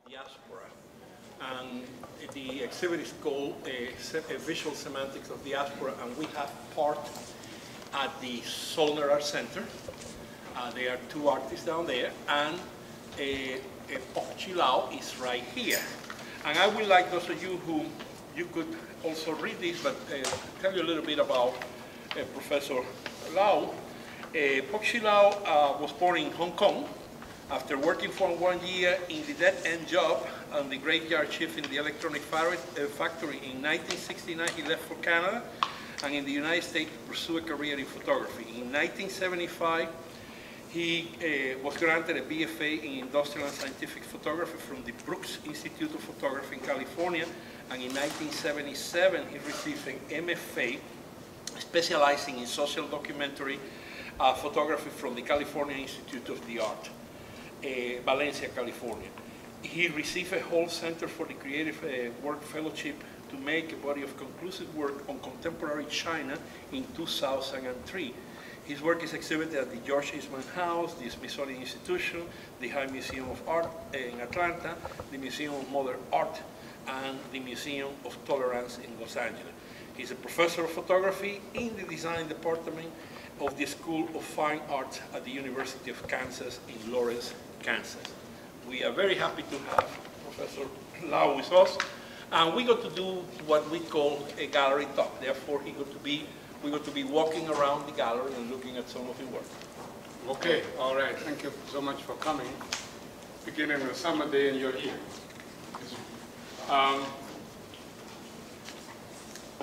Diaspora. And the exhibit is called Visual Semantics of Diaspora, and we have part at the Zollner Art Center. There are two artists down there, and Pok Chi Lau is right here. And I would like those of you who you could also read this, but tell you a little bit about Professor Lau. Pok Chi Lau was born in Hong Kong. After working for 1 year in the dead-end job on the graveyard shift in the electronic factory in 1969, he left for Canada and in the United States to pursue a career in photography. In 1975, he was granted a BFA in Industrial and Scientific Photography from the Brooks Institute of Photography in California, and in 1977 he received an MFA specializing in social documentary photography from the California Institute of the Art. Valencia, California. He received a whole Center for the Creative Work Fellowship to make a body of conclusive work on contemporary China in 2003. His work is exhibited at the George Eastman House, the Smithsonian Institution, the High Museum of Art in Atlanta, the Museum of Modern Art, and the Museum of Tolerance in Los Angeles. He's a professor of photography in the design department of the School of Fine Arts at the University of Kansas in Lawrence, Kansas. We are very happy to have Professor Lau with us, and we got to do what we call a gallery talk. Therefore, we got to be walking around the gallery and looking at some of the work. Okay, all right. Thank you so much for coming. Beginning of a summer day and you're here.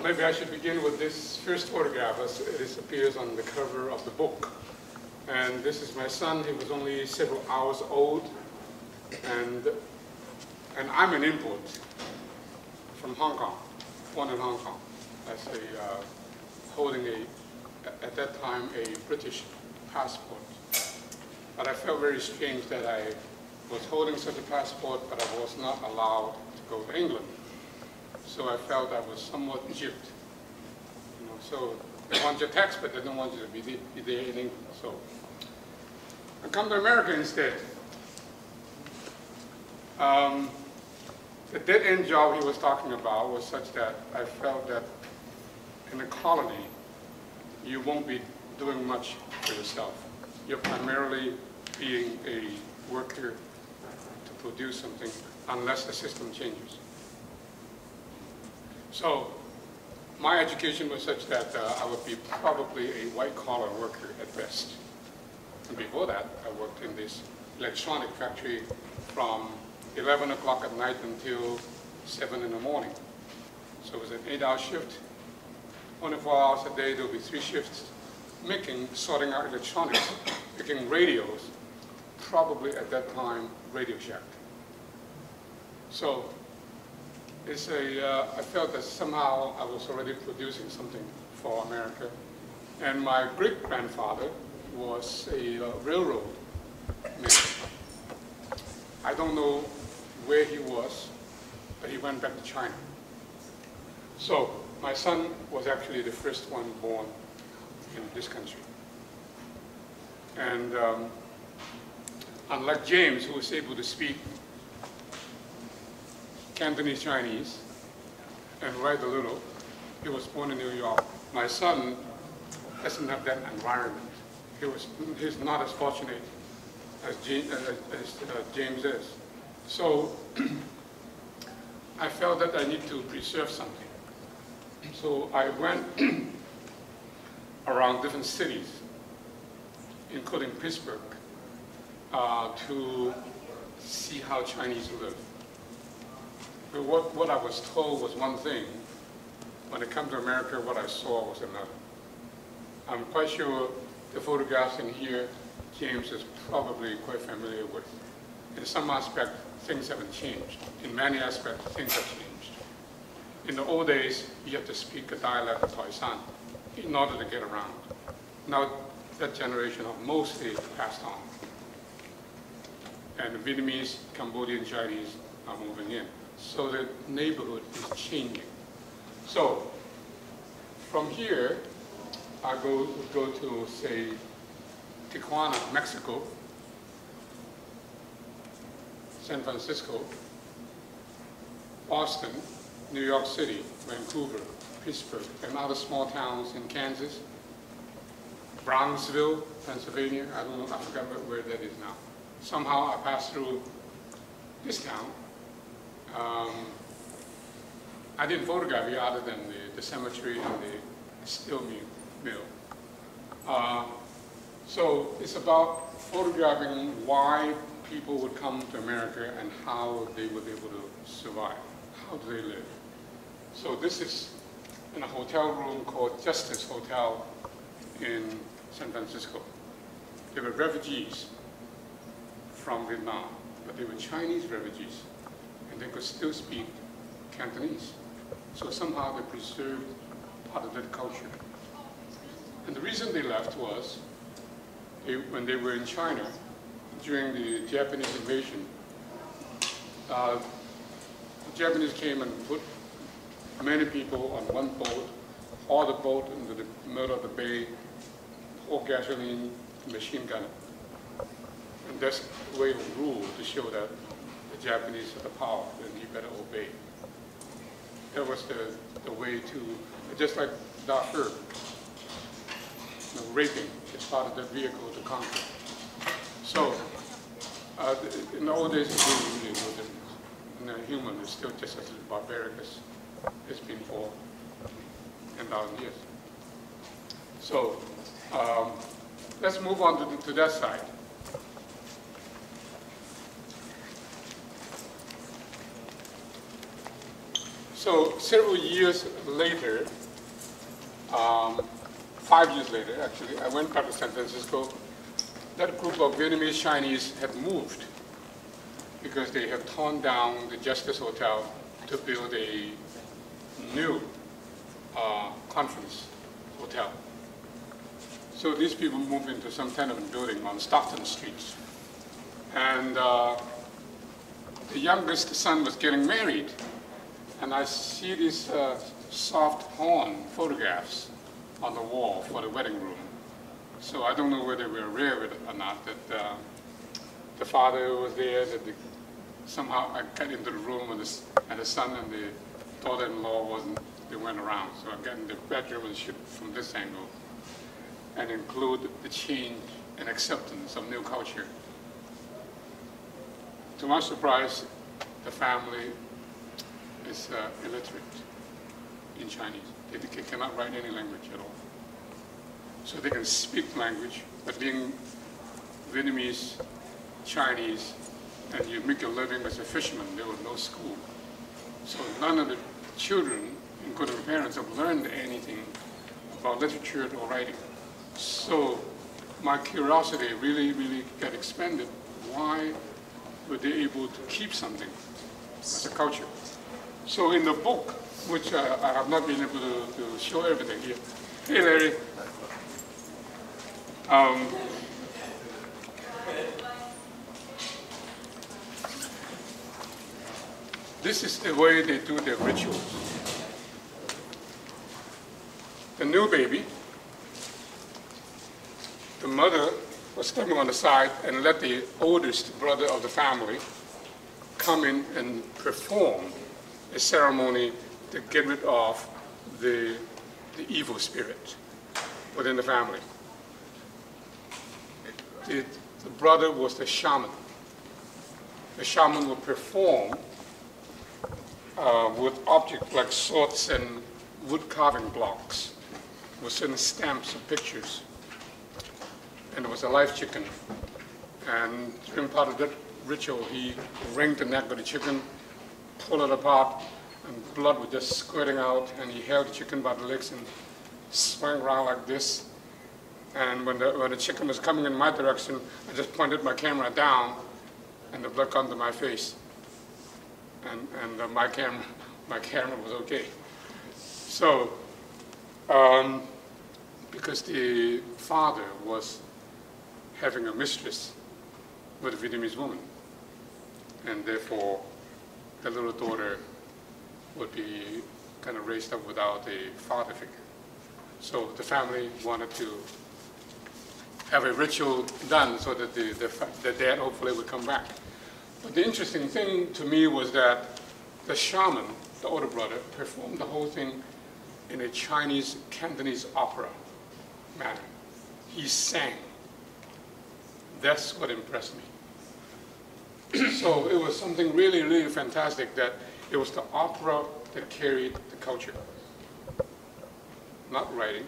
Maybe I should begin with this first photograph as it appears on the cover of the book. And this is my son. He was only several hours old. And I'm an import from Hong Kong, born in Hong Kong, as holding at that time, a British passport. But I felt very strange that I was holding such a passport, but I was not allowed to go to England. So I felt I was somewhat gypped. You know, so they want your tax, but they don't want you to be there in England. So I come to America instead. The dead-end job he was talking about was such that I felt that in a colony, you won't be doing much for yourself. You're primarily being a worker to produce something unless the system changes. So my education was such that I would be probably a white-collar worker at best. And before that, I worked in this electronic factory from 11 o'clock at night until 7 in the morning. So it was an 8-hour shift, 24 hours a day. There would be 3 shifts, sorting out electronics, making radios, probably at that time, Radio Shack. So it's I felt that somehow I was already producing something for America. And my great-grandfather was a railroad man. I don't know where he was, but he went back to China. So my son was actually the first one born in this country. And unlike James, who was able to speak Cantonese Chinese and write a little, he was born in New York. My son doesn't have that environment. He's not as fortunate as James is. So I felt that I need to preserve something. So I went around different cities, including Pittsburgh, to see how Chinese live. But what I was told was one thing. When I come to America, what I saw was another. I'm quite sure the photographs in here, James is probably quite familiar with. In some aspect, things haven't changed. In many aspects, things have changed. In the old days, you had to speak a dialect of Toisan in order to get around. Now, that generation have mostly passed on. And the Vietnamese, Cambodian, Chinese are moving in. So the neighborhood is changing. So from here, I would go to, say, Tijuana, Mexico, San Francisco, Boston, New York City, Vancouver, Pittsburgh, and other small towns in Kansas, Brownsville, Pennsylvania. I don't know, I forgot where that is now. Somehow I passed through this town. I didn't photograph it other than the cemetery and the steel mill. So it's about photographing why people would come to America and how they would be able to survive. How do they live? So this is in a hotel room called Justice Hotel in San Francisco. They were refugees from Vietnam, but they were Chinese refugees, and they could still speak Cantonese. So somehow they preserved part of that culture. And the reason they left was, when they were in China, during the Japanese invasion, the Japanese came and put many people on one boat, hauled the boat into the middle of the bay, pour gasoline, machine gun. And that's the way of rule to show that the Japanese are the power and you better obey. That was the way to, just like Darfur, raping is part of the vehicle to conquer. So, in the old days, it really, really good. And the human is still just as barbaric as it's been for 10,000 years. So, let's move on to that side. So, several years later, 5 years later, actually, I went back to San Francisco. That group of Vietnamese Chinese had moved because they have torn down the Justice Hotel to build a new conference hotel. So these people moved into some tenement building on Stockton Street. And the youngest son was getting married. And I see these soft horn photographs on the wall for the wedding room. So I don't know whether we were aware of it or not, that the father was there, that somehow I got into the room and the son and the daughter-in-law wasn't, they went around. So I got in the bedroom and shoot from this angle and include the change and acceptance of new culture. To my surprise, the family is illiterate in Chinese. They cannot write any language at all. So they can speak language, but being Vietnamese, Chinese, and you make a living as a fisherman, there was no school. So none of the children, including the parents, have learned anything about literature or writing. So my curiosity really, really got expanded. Why were they able to keep something as a culture? So in the book, which I have not been able to show everything here. Hey, Larry. This is the way they do their rituals. The new baby, the mother was standing on the side and let the oldest brother of the family come in and perform a ceremony to get rid of the evil spirit within the family. The brother was the shaman. The shaman would perform with objects like swords and wood carving blocks with certain stamps and pictures. And there was a live chicken. And during part of that ritual, he wringed the neck of the chicken, pulled it apart, and blood was just squirting out, and he held the chicken by the legs and swung around like this. And when the chicken was coming in my direction, I just pointed my camera down, and the blood got to my face. And my camera was okay. So, because the father was having a mistress with a Vietnamese woman, and therefore the little daughter would be kind of raised up without a father figure. So the family wanted to have a ritual done so that the dad hopefully would come back. But the interesting thing to me was that the shaman, the older brother, performed the whole thing in a Chinese Cantonese opera manner. He sang. That's what impressed me. So it was something really, really fantastic that it was the opera that carried the culture. Not writing.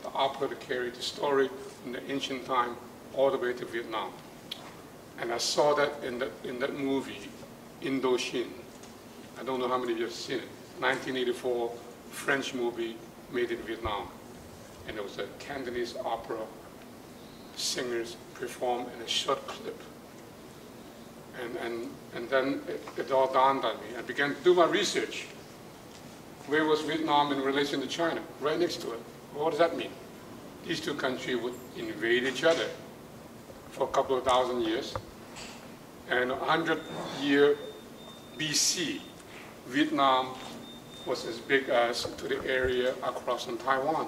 The opera that carried the story from the ancient time all the way to Vietnam. And I saw that in that movie, Indochine. I don't know how many of you have seen it. 1984 French movie made in Vietnam. And it was a Cantonese opera. Singers performed in a short clip. And then it all dawned on me. I began to do my research. Where was Vietnam in relation to China? Right next to it. What does that mean? These two countries would invade each other for a couple of thousand years. And 100 year BC, Vietnam was as big as to the area across from Taiwan.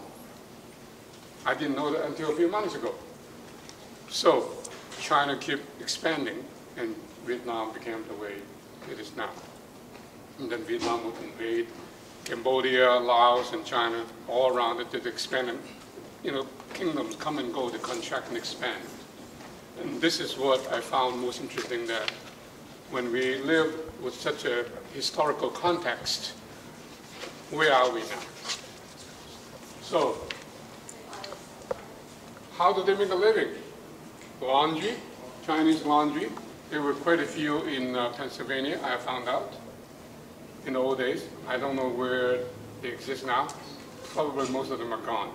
I didn't know that until a few months ago. So China kept expanding, and Vietnam became the way it is now. And then Vietnam would invade Cambodia, Laos, and China, all around it, to expand. And, you know, kingdoms come and go, they contract and expand. And this is what I found most interesting, that when we live with such a historical context, where are we now? So, how do they make a living? Laundry, Chinese laundry. There were quite a few in Pennsylvania, I found out, in the old days. I don't know where they exist now. Probably most of them are gone.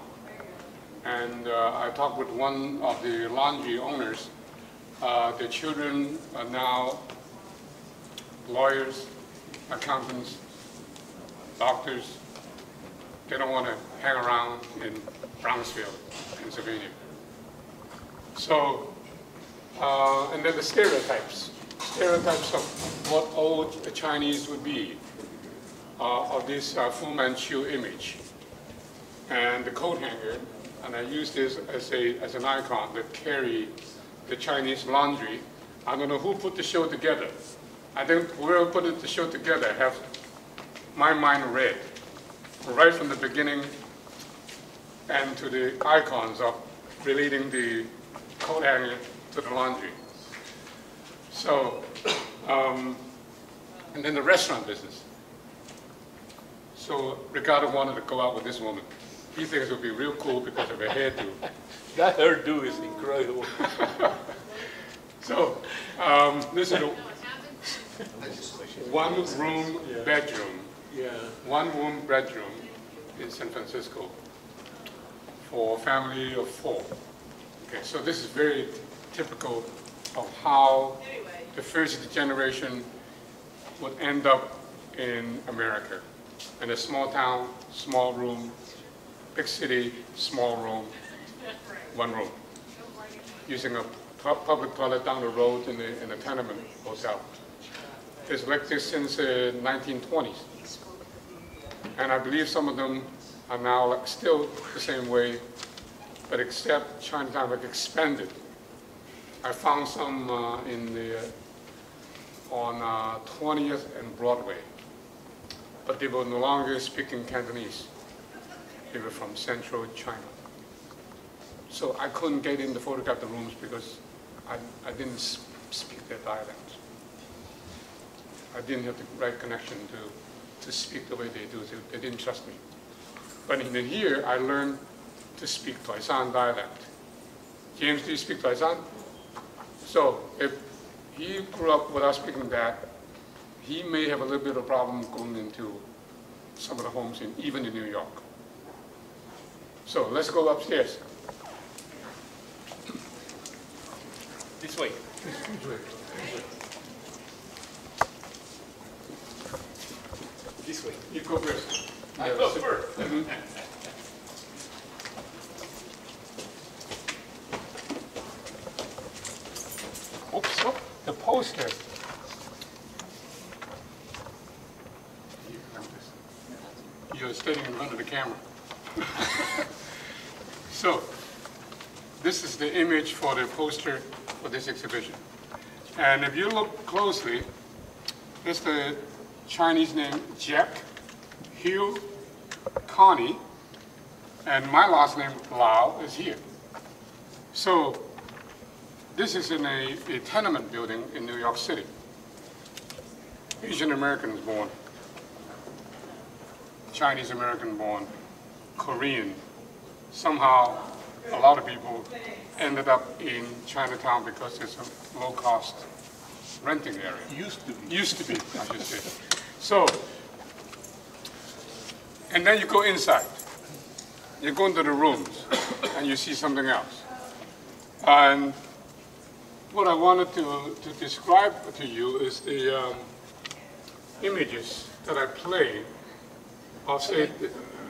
And I talked with one of the laundry owners. Their children are now lawyers, accountants, doctors. They don't want to hang around in Brownsville, Pennsylvania. So, and then the stereotypes of what old Chinese would be, of this Fu Manchu image. And the coat hanger, and I use this as an icon that carry the Chinese laundry. I don't know who put the show together. I think whoever put the show together have my mind read, right from the beginning and to the icons of relating the coat hanger to the laundry. So, and then the restaurant business. So Ricardo wanted to go out with this woman. He thinks it would be real cool because of her hairdo. That hairdo is incredible. So, this is a one-room bedroom. Yeah. One-room bedroom in San Francisco for a family of 4. Okay, so this is very typical of how the first generation would end up in America. In a small town, small room, big city, small room, one room. Using a public toilet down the road in a tenement hotel. It's like this since the 1920s. And I believe some of them are now like still the same way, but except Chinatown like expanded. I found some on 20th and Broadway, but they were no longer speaking Cantonese. They were from central China. So I couldn't get in to photograph the rooms because I didn't speak their dialect. I didn't have the right connection to speak the way they do. They didn't trust me. But in here, I learned to speak Toisan dialect. James, do you speak Toisan? So if he grew up without speaking that, he may have a little bit of problem going into some of the homes even in New York. So let's go upstairs. This way. This way. You go first. I go first. Oops, oh, the poster. You're standing in front of the camera. So, this is the image for the poster for this exhibition. And if you look closely, it's the Chinese name Jack, Hugh, Connie, and my last name, Lau, is here. So this is in a tenement building in New York City. Asian Americans born, Chinese American born, Korean. Somehow, a lot of people ended up in Chinatown because it's a low-cost renting area. Used to be. Used to be, I should say. So, and then you go inside. You go into the rooms, and you see something else. And what I wanted to describe to you is the images that I play of, say,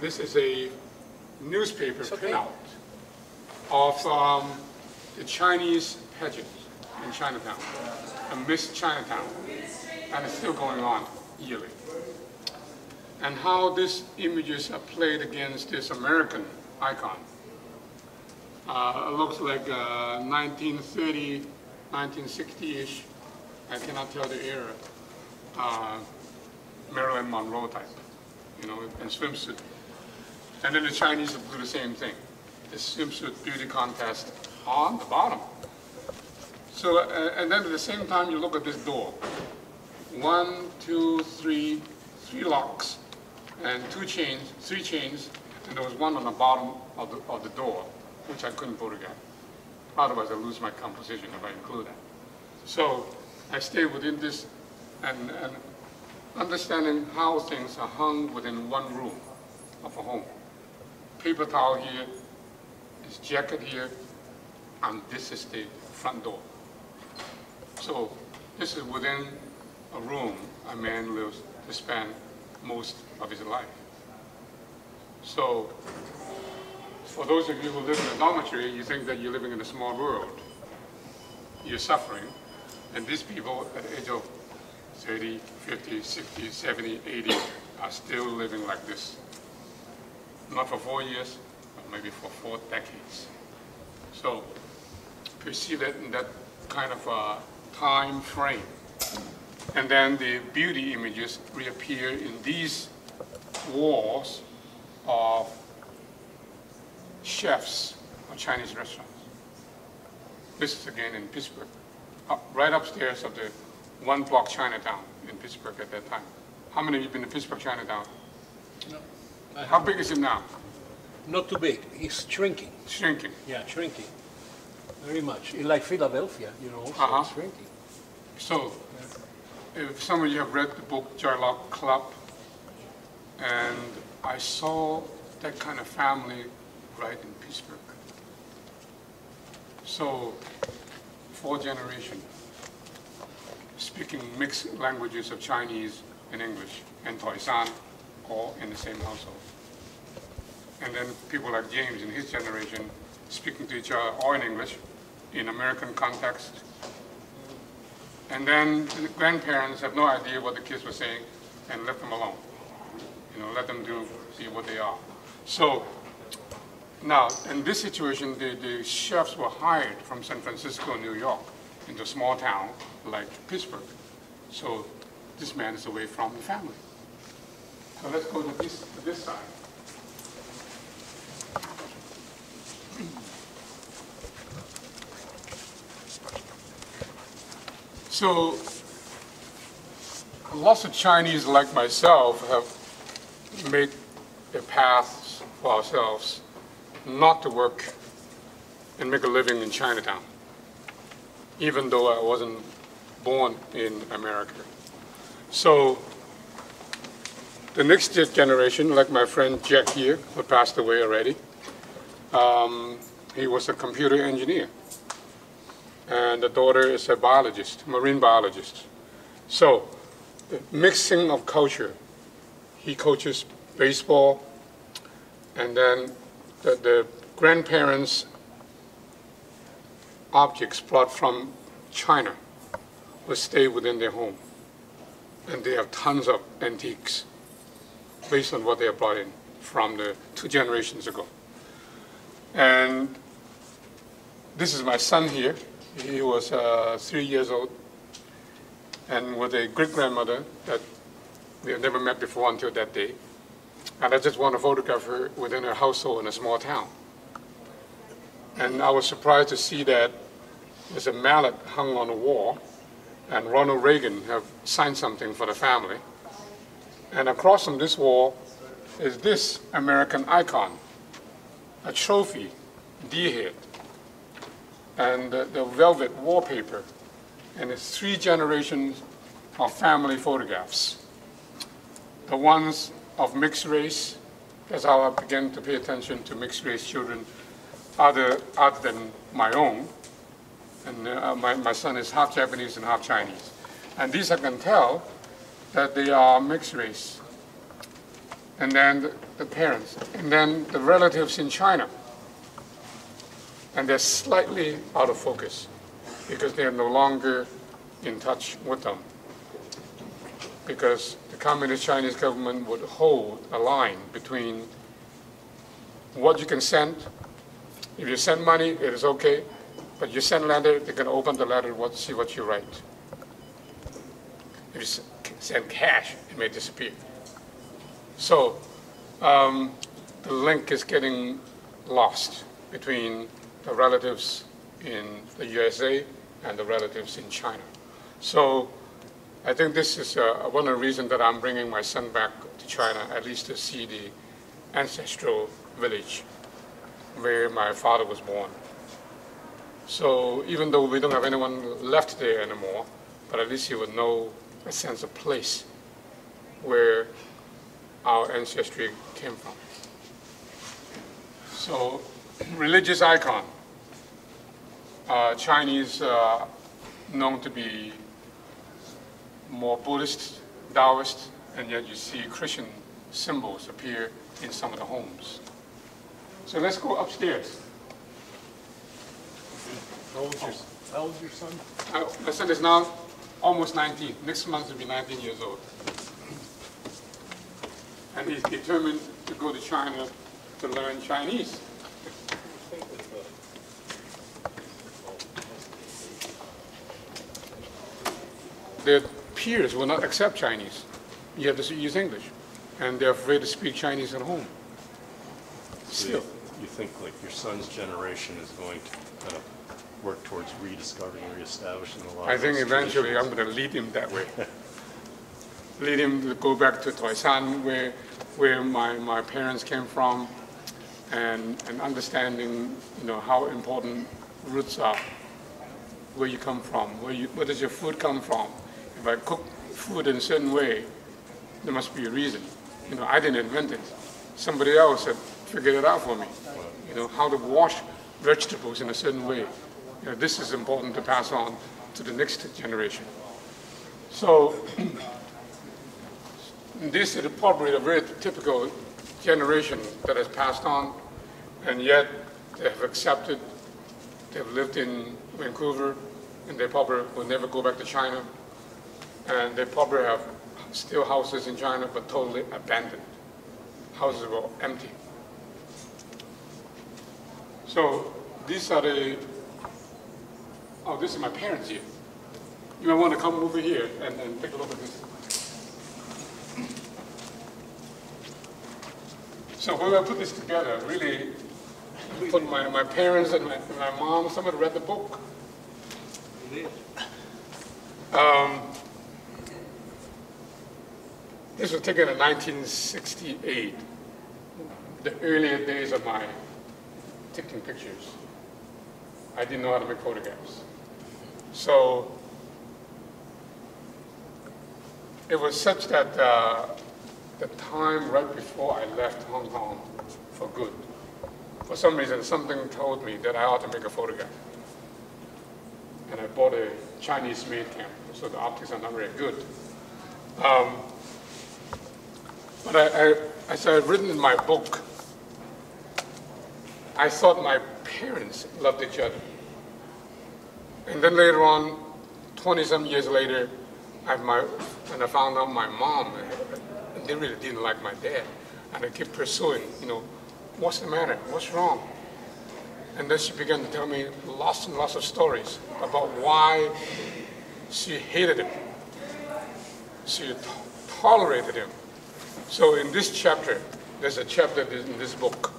this is a newspaper printout of the Chinese pageant in Chinatown, a Miss Chinatown, and it's still going on yearly. And how these images are played against this American icon. It looks like 1930, 1960-ish, I cannot tell the era, Marilyn Monroe type, you know, in swimsuit. And then the Chinese will do the same thing. The swimsuit beauty contest on the bottom. So, and then at the same time, you look at this door. 1, 2, 3, 3 locks, and 3 chains, and there was one on the bottom of the door, which I couldn't put again. Otherwise, I lose my composition if I include that. So I stay within this and understanding how things are hung within one room of a home. Paper towel here, this jacket here, and this is the front door. So this is within a room a man lives to spend most of his life. So for those of you who live in a dormitory, you think that you're living in a small world. You're suffering, and these people at the age of 30, 50, 60, 70, 80 are still living like this. Not for 4 years, but maybe for 4 decades. So perceive it in that kind of a time frame. And then the beauty images reappear in these walls of chefs of Chinese restaurants. This is again in Pittsburgh, right upstairs of the 1 block Chinatown in Pittsburgh at that time. How many of you have been to Pittsburgh Chinatown? No. How big is it now? Not too big. It's shrinking. Shrinking. Yeah, shrinking. Very much. It's like Philadelphia, you know, so it's shrinking. So, if some of you have read the book Joy Luck Club, and I saw that kind of family right in Pittsburgh. So, 4 generations speaking mixed languages of Chinese and English and Toisan, all in the same household. And then people like James in his generation speaking to each other all in English in American context. And then the grandparents have no idea what the kids were saying and let them alone. You know, let them be what they are. So now, in this situation, the chefs were hired from San Francisco, New York, into a small town like Pittsburgh. So this man is away from the family. So let's go to this side. So lots of Chinese like myself have made a path for ourselves not to work and make a living in Chinatown, even though I wasn't born in America. So the next generation, like my friend Jack here, who passed away already, he was a computer engineer. And the daughter is a biologist, marine biologist. So the mixing of culture, he coaches baseball, and then the grandparents' objects brought from China will stay within their home. And they have tons of antiques based on what they have brought in from the 2 generations ago. And this is my son here. He was 3 years old and with a great-grandmother that we have never met before until that day. And I just want to photograph her within her household in a small town. And I was surprised to see that there's a mallet hung on the wall, and Ronald Reagan have signed something for the family. And across from this wall is this American icon, a trophy, deer head, and the velvet wallpaper. And it's 3 generations of family photographs. The ones of mixed race, that's how I began to pay attention to mixed race children other than my own. And my son is half Japanese and half Chinese. And these I can tell that they are mixed race. And then the parents, and then the relatives in China. And they're slightly out of focus because they are no longer in touch with them. Because the Communist Chinese government would hold a line between what you can send. If you send money, it is okay. But you send letter, they can open the letter, see what you write. If you send cash, it may disappear. So the link is getting lost between the relatives in the USA and the relatives in China. So I think this is one of the reasons that I'm bringing my son back to China, at least to see the ancestral village where my father was born. So even though we don't have anyone left there anymore, but at least he would know a sense of place where our ancestry came from. So, religious icon. Chinese known to be more Buddhist, Taoist, and yet you see Christian symbols appear in some of the homes. So let's go upstairs. How old's your son? My son is now almost 19. Next month he'll be 19 years old. And he's determined to go to China to learn Chinese. Their peers will not accept Chinese. You have to use English. And they're afraid to speak Chinese at home. Still. You think like your son's generation is going to kind of work towards rediscovering, reestablishing a lot I of think those eventually I'm traditions? going to lead him that way. Lead him to go back to Toisan, where my parents came from, and understanding, how important roots are, where you come from, where does your food come from. If I cook food in a certain way, there must be a reason. I didn't invent it. Somebody else had figured it out for me. How to wash vegetables in a certain way. This is important to pass on to the next generation. So this is probably a very typical generation that has passed on, and yet they have accepted, they've lived in Vancouver, and they probably will never go back to China, and they probably have still houses in China, but totally abandoned. Houses were empty. So these are this is my parents here. You might want to come over here and take a look at this. So when I put this together, really put my parents and my mom, somebody read the book. This was taken in 1968, the earlier days of my taking pictures. I didn't know how to make photographs. So it was such that the time right before I left Hong Kong for good, for some reason something told me that I ought to make a photograph. And I bought a Chinese-made camera, so the optics are not very good. But as I've written in my book, I thought my parents loved each other. And then later on, 20-some years later, and I found out my mom, they really didn't like my dad. And I kept pursuing, what's the matter? What's wrong? And then she began to tell me lots and lots of stories about why she hated him. she tolerated him. So in this chapter, there's a chapter in this book,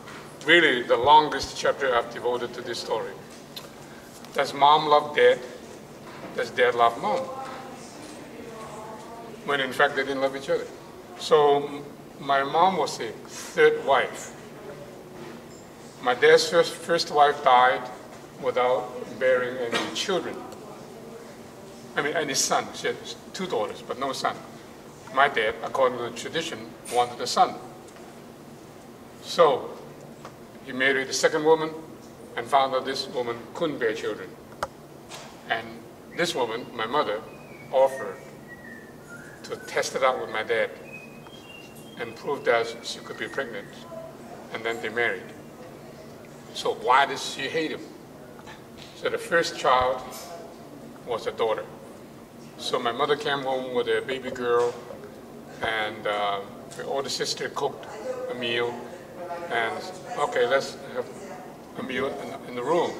really the longest chapter I've devoted to this story. Does mom love dad? Does dad love mom? When in fact they didn't love each other. So my mom was a third wife. My dad's first wife died without bearing any children. I mean, any son. She had 2 daughters, but no son. My dad, according to the tradition, wanted a son. So he married the second woman and found out this woman couldn't bear children. And this woman, my mother, offered to test it out with my dad and prove that she could be pregnant. And then they married. So why did she hate him? So the first child was a daughter. So my mother came home with a baby girl, and her older sister cooked a meal, and okay, let's have a meal in the room.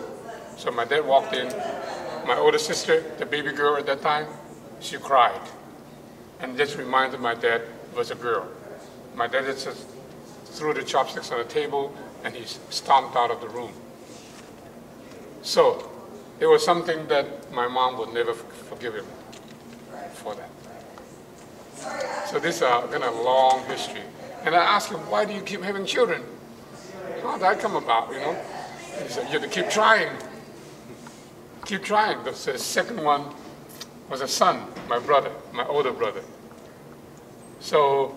So my dad walked in. My older sister, the baby girl at that time, she cried, and just reminded my dad it was a girl. My dad just threw the chopsticks on the table, and he stomped out of the room. So it was something that my mom would never forgive him for that. So this is a kind of long history. And I asked him, why do you keep having children? How did that come about, you know? And he said, you have to keep trying. Keep trying. The second one was a son, my brother, my older brother. So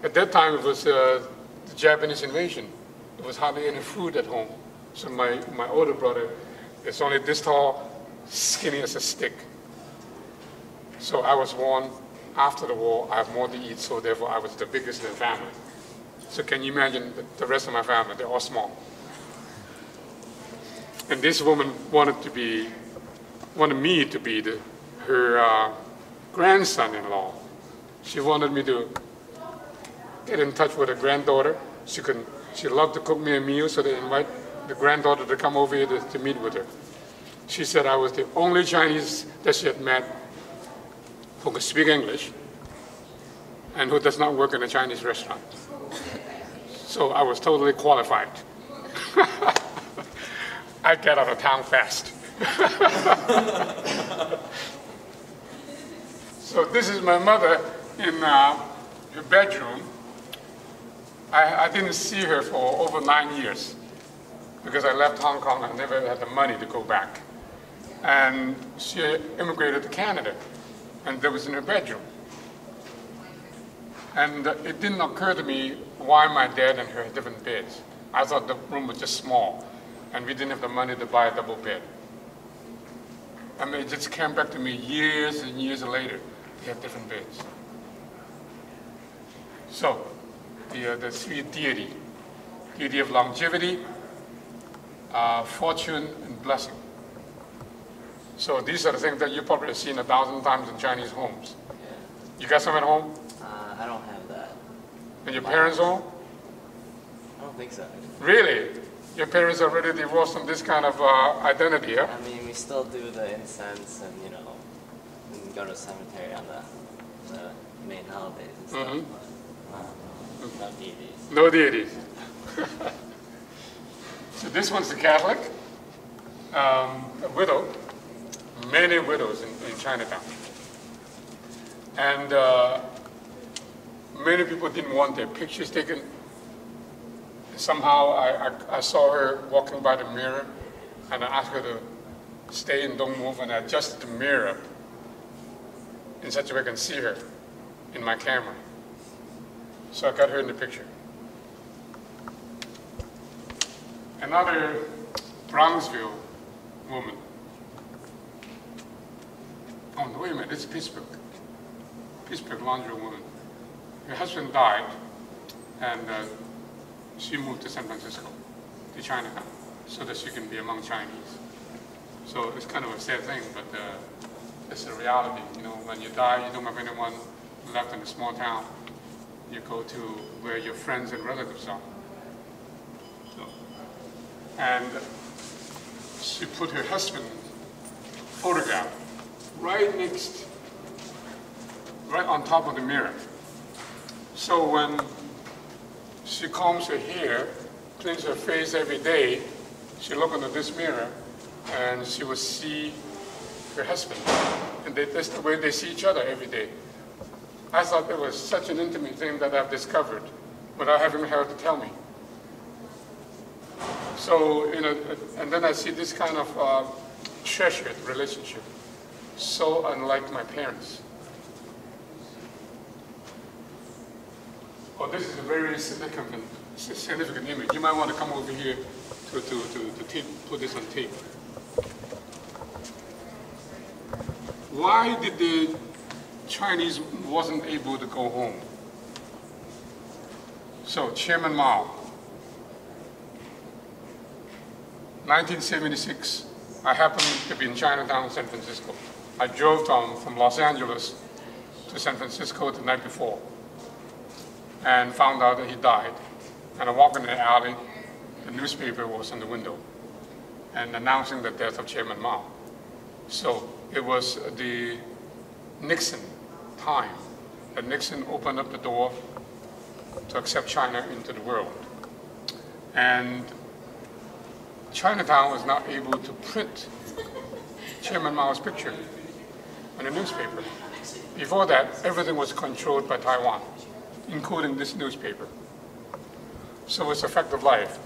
at that time it was the Japanese invasion. There was hardly any food at home. So my older brother is only this tall, skinny as a stick. So I was born after the war. I have more to eat, so therefore I was the biggest in the family. So can you imagine the rest of my family? They're all small. And this woman wanted me to be her grandson-in-law. She wanted me to get in touch with her granddaughter. She loved to cook me a meal, so they invite the granddaughter to come over here to meet with her. She said I was the only Chinese that she had met who could speak English and who does not work in a Chinese restaurant. So I was totally qualified. I get out of town fast. So this is my mother in her bedroom. I didn't see her for over 9 years because I left Hong Kong. I never had the money to go back. And she immigrated to Canada, and that was in her bedroom. And it didn't occur to me why my dad and her had different beds. I thought the room was just small, and we didn't have the money to buy a double bed. I mean, it just came back to me years and years later. They had different beds. So, the 3 deity. Deity of longevity, fortune, and blessing. So these are the things that you probably have seen 1,000 times in Chinese homes. You got some at home? I don't have that. And your parents' home? I don't think so. Really? Your parents are already divorced from this kind of identity, huh? I mean, we still do the incense and, you know, we can go to the cemetery on the main holidays and stuff, but no deities. No deities. So this one's the Catholic, a widow, many widows in Chinatown. And many people didn't want their pictures taken. Somehow I saw her walking by the mirror, and I asked her to stay and don't move, and I adjusted the mirror in such a way I can see her in my camera. So I got her in the picture. Another Brownsville woman. Oh, no, wait a minute, it's Pittsburgh. Pittsburgh laundry woman. Her husband died, and she moved to San Francisco, to Chinatown, so that she can be among Chinese. So it's kind of a sad thing, but it's a reality. You know, when you die, you don't have anyone left in a small town. You go to where your friends and relatives are. So, and she put her husband's photograph right next right on top of the mirror. So when she combs her hair, cleans her face every day, she look into this mirror and she will see her husband. And that's the way they see each other every day. I thought it was such an intimate thing that I've discovered without having her to tell me. So, you know, and then I see this kind of treasured relationship, so unlike my parents. Oh, this is a very significant image. You might want to come over here to put this on tape. Why did the Chinese wasn't able to go home? So, Chairman Mao, 1976, I happened to be in Chinatown, San Francisco. I drove from Los Angeles to San Francisco the night before and found out that he died. And I walked in the alley, the newspaper was in the window and announcing the death of Chairman Mao. So it was the Nixon time that Nixon opened up the door to accept China into the world. And Chinatown was not able to print Chairman Mao's picture in the newspaper. Before that, everything was controlled by Taiwan, including this newspaper. So it's a fact of life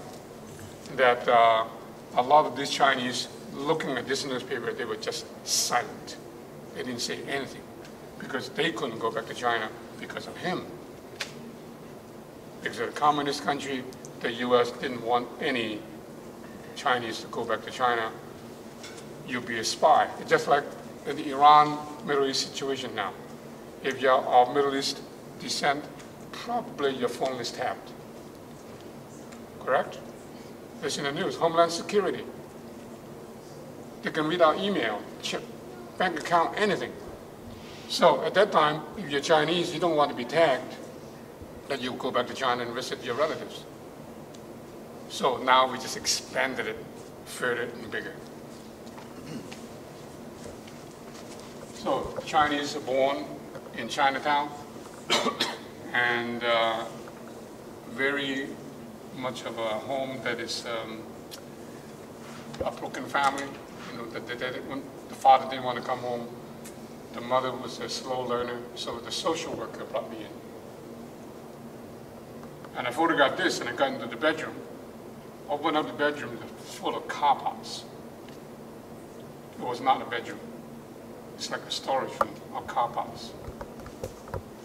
that a lot of these Chinese, looking at this newspaper, they were just silent. They didn't say anything because they couldn't go back to China because of him. Because of a communist country, the US didn't want any Chinese to go back to China. You'll be a spy. It's just like in the Iran-Middle East situation now. If you're of Middle East descent, probably your phone is tapped. Correct? It's in the news, Homeland Security. They can read our email, chip, bank account, anything. So at that time, if you're Chinese, you don't want to be tagged that you go back to China and visit your relatives. So now we just expanded it further and bigger. So Chinese are born in Chinatown and very much of a home that is a broken family. You know, the father didn't want to come home. The mother was a slow learner, so the social worker brought me in. And I photographed this and I got into the bedroom. Opened up the bedroom, full of car parts. It was not a bedroom. It's like a storage room of car parts.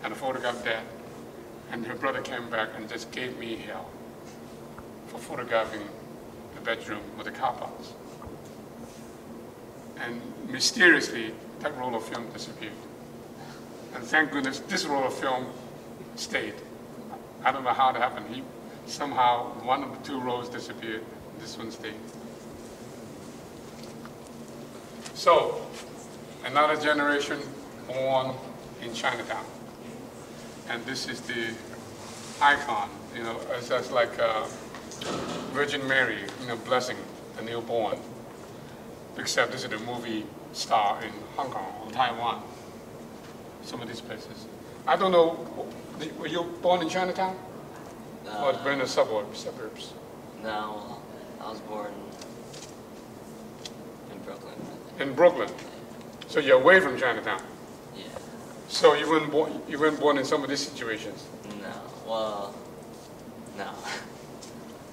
And I photographed that. And her brother came back and just gave me hell for photographing the bedroom with the car parts. And mysteriously, that roll of film disappeared. And thank goodness this roll of film stayed. I don't know how it happened. Somehow one of the two rolls disappeared, this one stayed. So, another generation born in Chinatown. And this is the icon, you know, it's just like Virgin Mary, you know, blessing the newborn. Except this is the movie star in Hong Kong or Taiwan, some of these places. I don't know, were you born in Chinatown? Or born in the suburbs? No, I was born in Brooklyn. In Brooklyn? So you're away from Chinatown? Yeah. So you weren't born in some of these situations? No, well, no.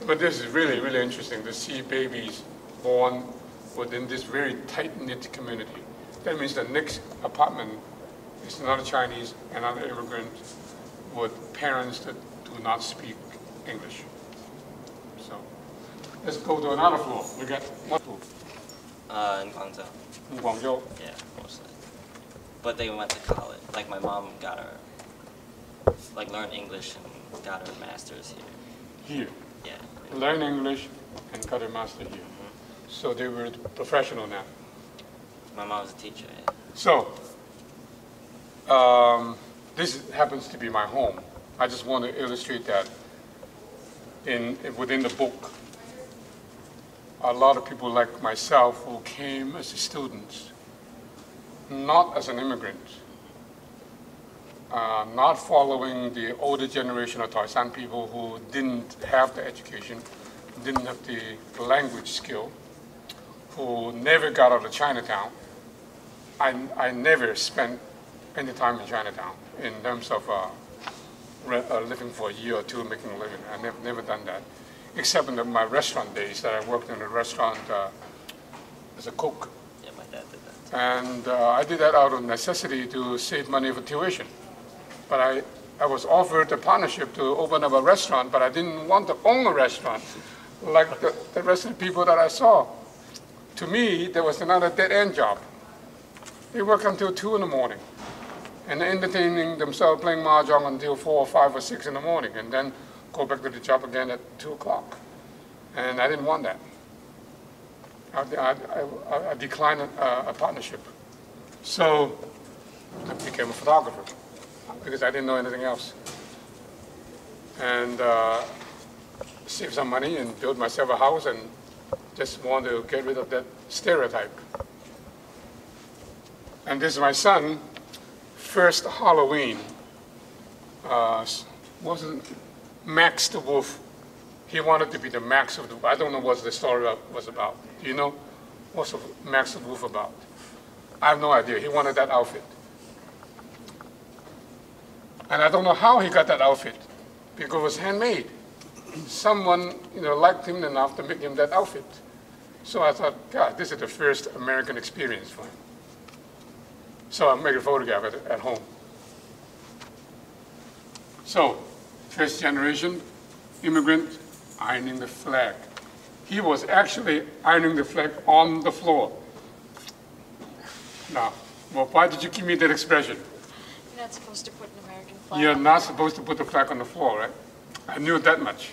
But this is really, really interesting to see babies born within this very tight-knit community. That means the next apartment is another Chinese, another immigrant, with parents that do not speak English. So let's go to another floor. We got one floor. In Guangzhou. In Guangzhou. Yeah, mostly. But they went to college. Like my mom got her, like learned English and got her master's here. Here. Yeah. Learn English and got her master here. So they were professional now. My mom's a teacher. Yeah. So this happens to be my home. I just want to illustrate that within the book. A lot of people like myself who came as students, not as an immigrant, not following the older generation of Toisan people who didn't have the education, didn't have the language skill, who never got out of Chinatown. I never spent any time in Chinatown in terms of living for a year or two, making a living. I never done that, except in my restaurant days that I worked in a restaurant as a cook. Yeah, my dad did that. And I did that out of necessity to save money for tuition. But I was offered a partnership to open up a restaurant, but I didn't want to own a restaurant like the rest of the people that I saw. To me, there was another dead-end job. They work until 2 in the morning, and entertaining themselves playing mahjong until 4 or 5 or 6 in the morning, and then go back to the job again at 2 o'clock. And I didn't want that. I declined a partnership. So I became a photographer because I didn't know anything else. And saved some money and built myself a house and just wanted to get rid of that stereotype. And this is my son, first Halloween, wasn't Max the Wolf. He wanted to be the Max of the, I don't know what the story was about. Do you know what's Max the Wolf about? I have no idea. He wanted that outfit. And I don't know how he got that outfit, because it was handmade. Someone, liked him enough to make him that outfit. So I thought, God, this is the first American experience for him. So I made a photograph at home. So, first generation immigrant ironing the flag. He was actually ironing the flag on the floor. Now, well, why did you give me that expression? You're not supposed to put an American flag. You're not supposed to put the flag on the floor, right? I knew that much.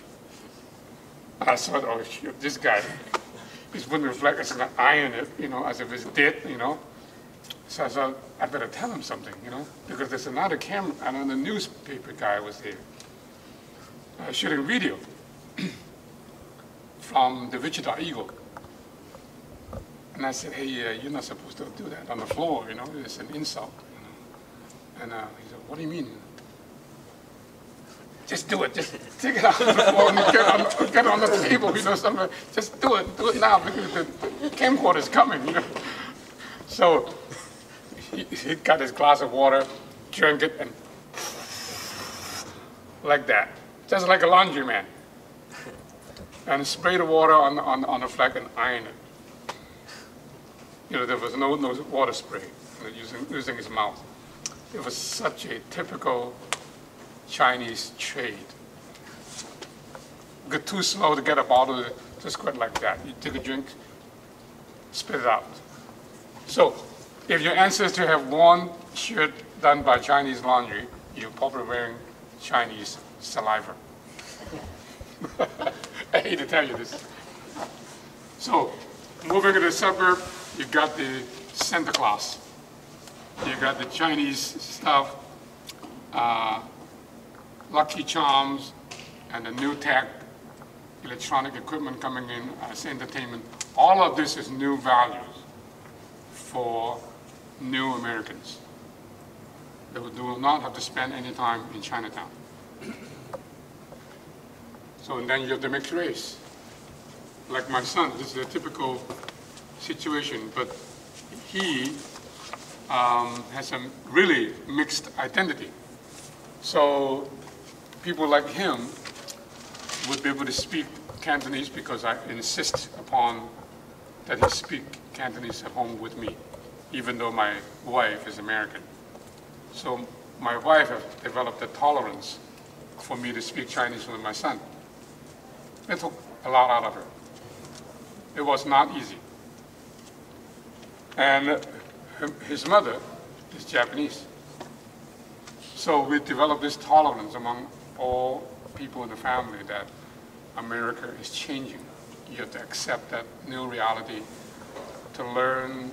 I thought, oh, shoot, this guy, he's putting the flag, he's going to iron it, as if it's dead, So I thought, I better tell him something, because there's another camera, another newspaper guy was there, shooting video from the Wichita Eagle. And I said, hey, you're not supposed to do that on the floor, it's an insult. And he said, what do you mean? Just do it, just take it out of the floor and get on the table, something. Just do it now, because the camcorder's coming, So he got his glass of water, drank it, and like that, just like a laundryman. And spray the water on the flag and iron it. There was no water spray, using his mouth. It was such a typical Chinese trade. Get too slow to get a bottle to squirt like that. You take a drink, spit it out. So, if your ancestors have worn shirt done by Chinese laundry, you're probably wearing Chinese saliva. I hate to tell you this. So, moving to the suburb, you got the Santa Claus. You got the Chinese stuff, Lucky Charms, and the new tech, electronic equipment coming in as entertainment. All of this is new values for new Americans. They will not have to spend any time in Chinatown. So and then you have the mixed race. Like my son, this is a typical situation, but he has a really mixed identity. So people like him would be able to speak Cantonese because I insist upon that he speak Cantonese at home with me, even though my wife is American. So my wife has developed a tolerance for me to speak Chinese with my son. It took a lot out of her. It was not easy. And his mother is Japanese. So we developed this tolerance among all people in the family that America is changing. You have to accept that new reality, to learn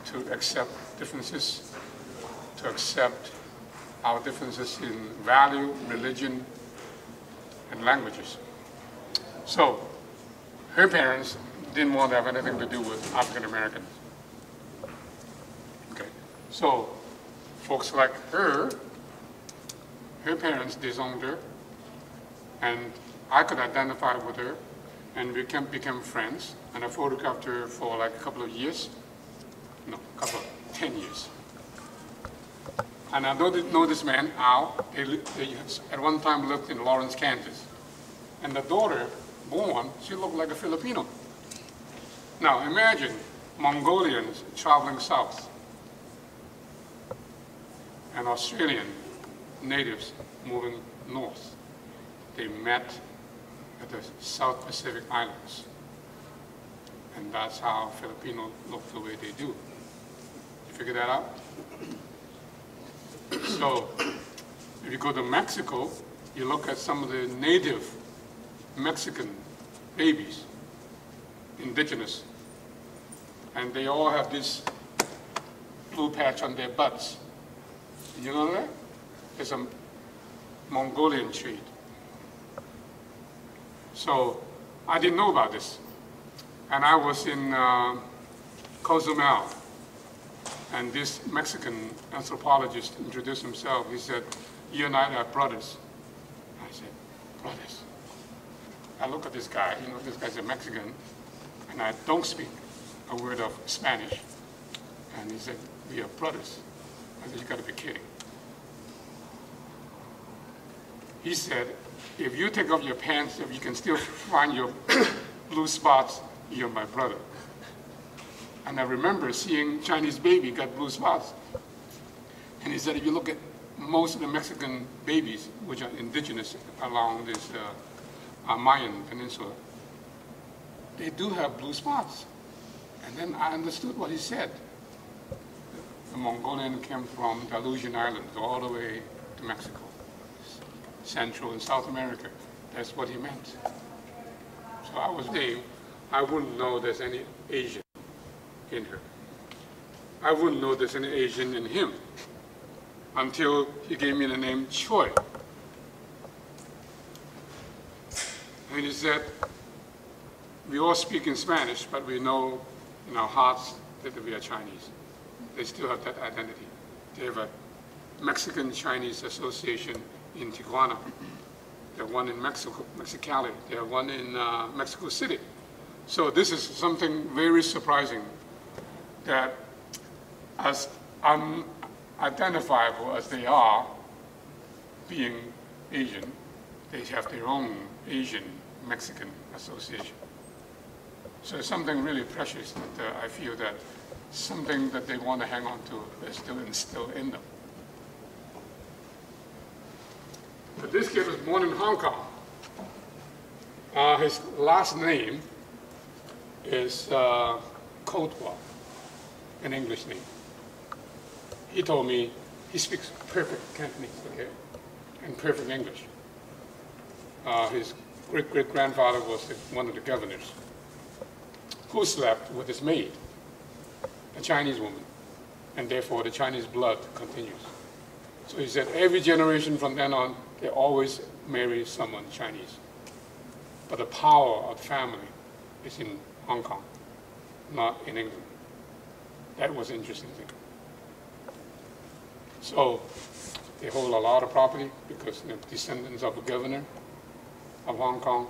to accept differences, to accept our differences in value, religion, and languages. So her parents didn't want to have anything to do with African Americans. Okay, so folks like her her parents disowned her, and I could identify with her, and we became friends, and I photographed her for like a couple of years. No, 10 years. And I know this man, Al. They at one time lived in Lawrence, Kansas. And the daughter, born, she looked like a Filipino. Now imagine Mongolians traveling south and Australian natives moving north. They met at the South Pacific Islands. And that's how Filipinos look the way they do. You figure that out? So, if you go to Mexico, you look at some of the native Mexican babies, indigenous, and they all have this blue patch on their butts. You know that? It's a Mongolian trait. So, I didn't know about this. And I was in Cozumel, and this Mexican anthropologist introduced himself. He said, "You and I are brothers." I said, "Brothers?" I look at this guy, you know, this guy's a Mexican, and I don't speak a word of Spanish. And he said, "We are brothers." I said, "You gotta be kidding." He said, "If you take off your pants, if you can still find your blue spots, you're my brother." And I remember seeing Chinese baby got blue spots. And he said, if you look at most of the Mexican babies, which are indigenous along this Mayan peninsula, they do have blue spots. And then I understood what he said. The Mongolian came from the Aleutian Islands all the way to Mexico, Central and South America. That's what he meant. So I was named. I wouldn't know there's any Asian in her. I wouldn't know there's any Asian in him until he gave me the name Choi. And he said, we all speak in Spanish, but we know in our hearts that we are Chinese. They still have that identity. They have a Mexican-Chinese Association in Tijuana. They have one in Mexicali. They have one in Mexico City. So this is something very surprising, that as unidentifiable as they are, being Asian, they have their own Asian-Mexican Association. So it's something really precious that I feel that something that they want to hang on to is still instilled in them. But this kid was born in Hong Kong. His last name is Kotwa, an English name. He told me he speaks perfect Cantonese, okay, and perfect English. His great-great-grandfather was one of the governors who slept with his maid, a Chinese woman, and therefore the Chinese blood continues. So he said every generation from then on, they always marry someone Chinese. But the power of the family is in Hong Kong, not in England. That was an interesting thing. So they hold a lot of property because they're descendants of a governor of Hong Kong,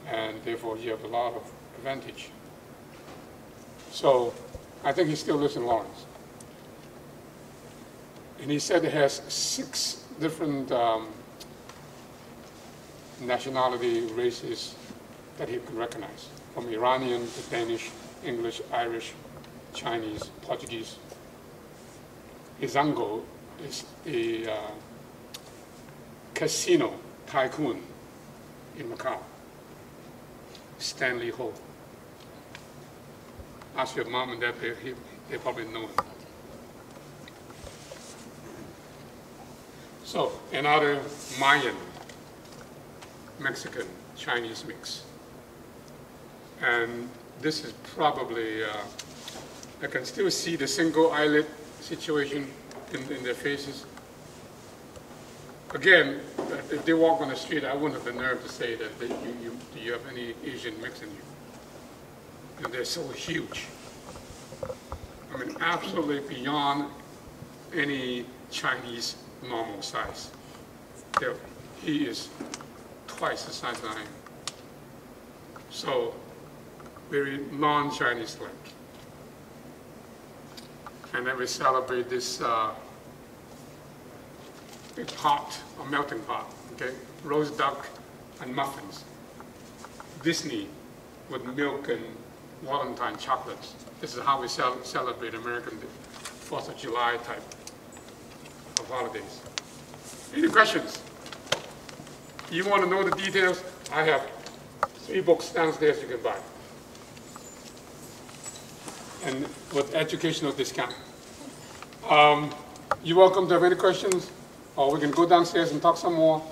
and therefore you have a lot of advantage. So I think he still lives in Lawrence. And he said it has 6 different nationality races that he could recognize, from Iranian to Danish, English, Irish, Chinese, Portuguese. His uncle is a casino tycoon in Macau, Stanley Ho. Ask your mom and dad, they probably know him. So another Mayan, Mexican, Chinese mix. And this is probably, I can still see the single eyelid situation in their faces. Again, if they walk on the street, I wouldn't have the nerve to say that do you have any Asian mix in you? And they're so huge. I mean, absolutely beyond any Chinese normal size. He is twice the size I am. So, very non-Chinese-like. And then we celebrate this big pot, a melting pot, okay? Roast duck and muffins. Disney with milk and Valentine chocolates. This is how we celebrate American 4th of July type of holidays. Any questions? You want to know the details? I have 3 books downstairs you can buy. And with educational discount. You're welcome to have any questions, or we can go downstairs and talk some more.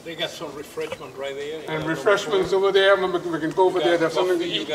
They got some refreshment right there. And refreshments over there, we can go over there, there's something to eat.